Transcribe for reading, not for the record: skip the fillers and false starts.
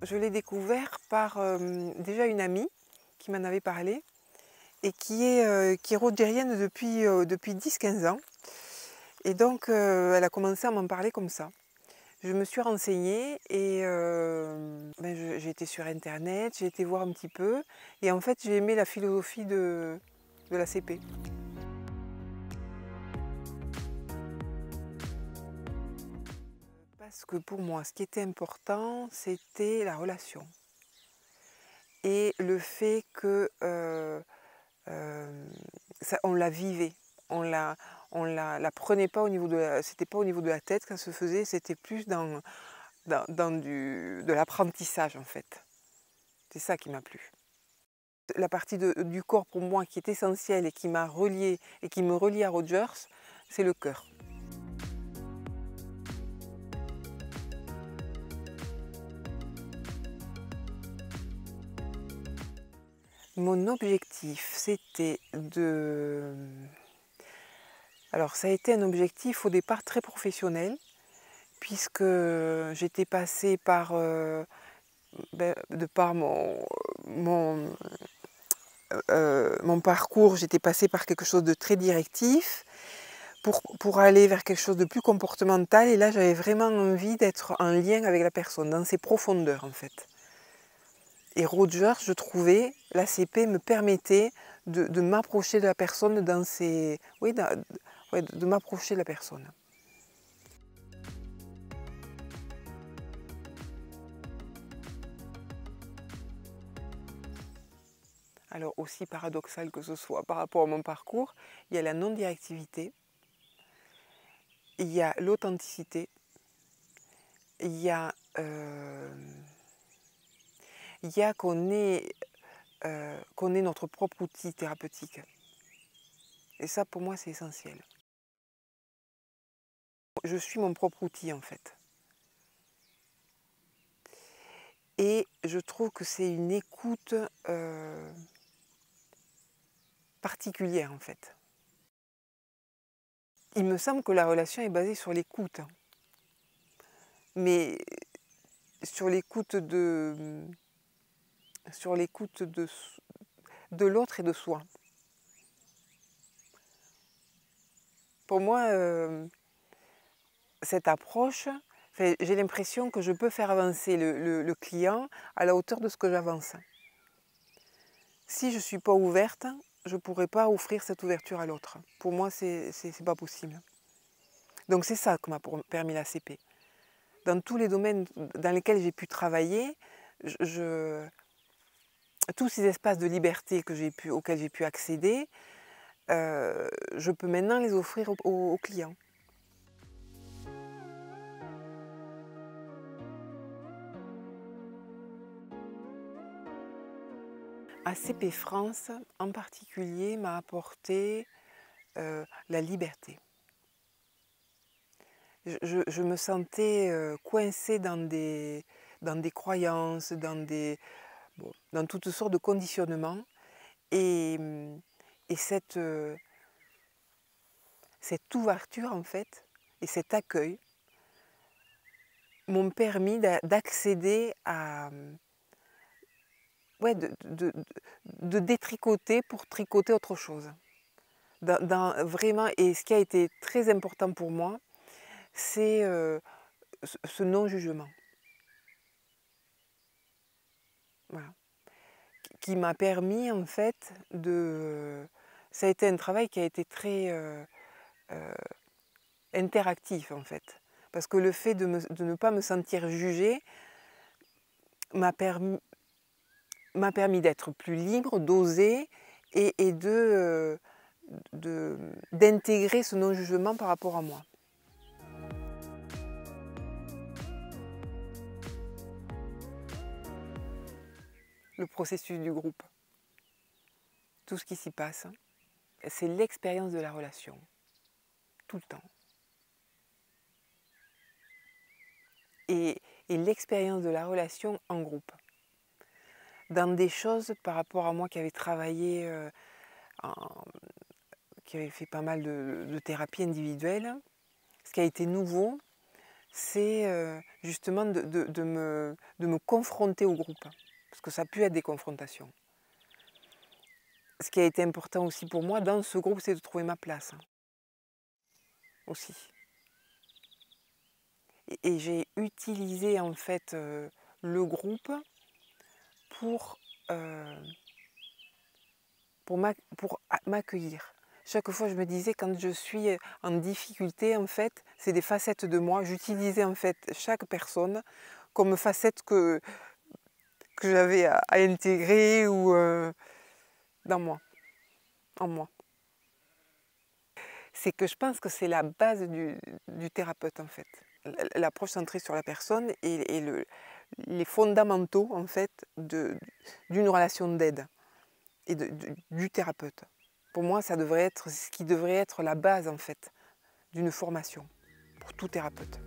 Je l'ai découvert par déjà une amie qui m'en avait parlé et qui est rhodgérienne depuis 10-15 ans. Et donc elle a commencé à m'en parler comme ça. Je me suis renseignée et j'ai été sur internet, j'ai été voir un petit peu et en fait j'ai aimé la philosophie de la CP. Parce que pour moi, ce qui était important, c'était la relation et le fait que on la vivait, on la prenait pas au niveau c'était pas au niveau de la tête que ça se faisait, c'était plus de l'apprentissage en fait. C'est ça qui m'a plu. La partie du corps pour moi qui est essentielle et qui m'a reliée et qui me relie à Rogers, c'est le cœur. Mon objectif, c'était de... Alors ça a été un objectif au départ très professionnel, puisque j'étais passée par, de par mon parcours, j'étais passée par quelque chose de très directif pour aller vers quelque chose de plus comportemental. Et là, j'avais vraiment envie d'être en lien avec la personne, dans ses profondeurs en fait. Et Rogers, je trouvais, l'ACP me permettait de m'approcher de la personne dans ses... Oui, ouais, de m'approcher de la personne. Alors, aussi paradoxal que ce soit par rapport à mon parcours, il y a la non-directivité, il y a l'authenticité, il y a, qu'on est notre propre outil thérapeutique. Et ça, pour moi, c'est essentiel. Je suis mon propre outil, en fait. Et je trouve que c'est une écoute particulière, en fait. Il me semble que la relation est basée sur l'écoute. Mais sur l'écoute de l'autre et de soi. Pour moi, cette approche, j'ai l'impression que je peux faire avancer le client à la hauteur de ce que j'avance. Si je ne suis pas ouverte, je ne pourrai pas offrir cette ouverture à l'autre. Pour moi, c'est pas possible. Donc c'est ça que m'a permis la CP. Dans tous les domaines dans lesquels j'ai pu travailler, tous ces espaces de liberté auxquels j'ai pu accéder, je peux maintenant les offrir aux clients. ACP France, en particulier, m'a apporté la liberté. Je me sentais coincée dans des croyances, dans toutes sortes de conditionnements. Et cette ouverture, en fait, et cet accueil m'ont permis d'accéder à... Ouais, de détricoter pour tricoter autre chose. Vraiment, et ce qui a été très important pour moi, c'est ce non-jugement. Voilà. Qui m'a permis, en fait, ça a été un travail qui a été très interactif, en fait. Parce que le fait de ne pas me sentir jugée m'a permis d'être plus libre, d'oser et d'intégrer ce non-jugement par rapport à moi. Le processus du groupe, tout ce qui s'y passe, c'est l'expérience de la relation, tout le temps. Et l'expérience de la relation en groupe. Dans des choses par rapport à moi qui avait travaillé, qui avait fait pas mal de thérapie individuelle, ce qui a été nouveau, c'est justement de me confronter au groupe. Parce que ça a pu être des confrontations. Ce qui a été important aussi pour moi dans ce groupe, c'est de trouver ma place, hein, aussi. Et j'ai utilisé en fait le groupe pour, euh, pour m'accueillir. Chaque fois, je me disais, quand je suis en difficulté, en fait, c'est des facettes de moi. J'utilisais en fait chaque personne comme facette que j'avais à intégrer ou dans moi, en moi. C'est que je pense que c'est la base du thérapeute, en fait. L'approche centrée sur la personne et les fondamentaux, en fait, d'une relation d'aide et du thérapeute. Pour moi, ça devrait être ce qui devrait être la base, en fait, d'une formation pour tout thérapeute.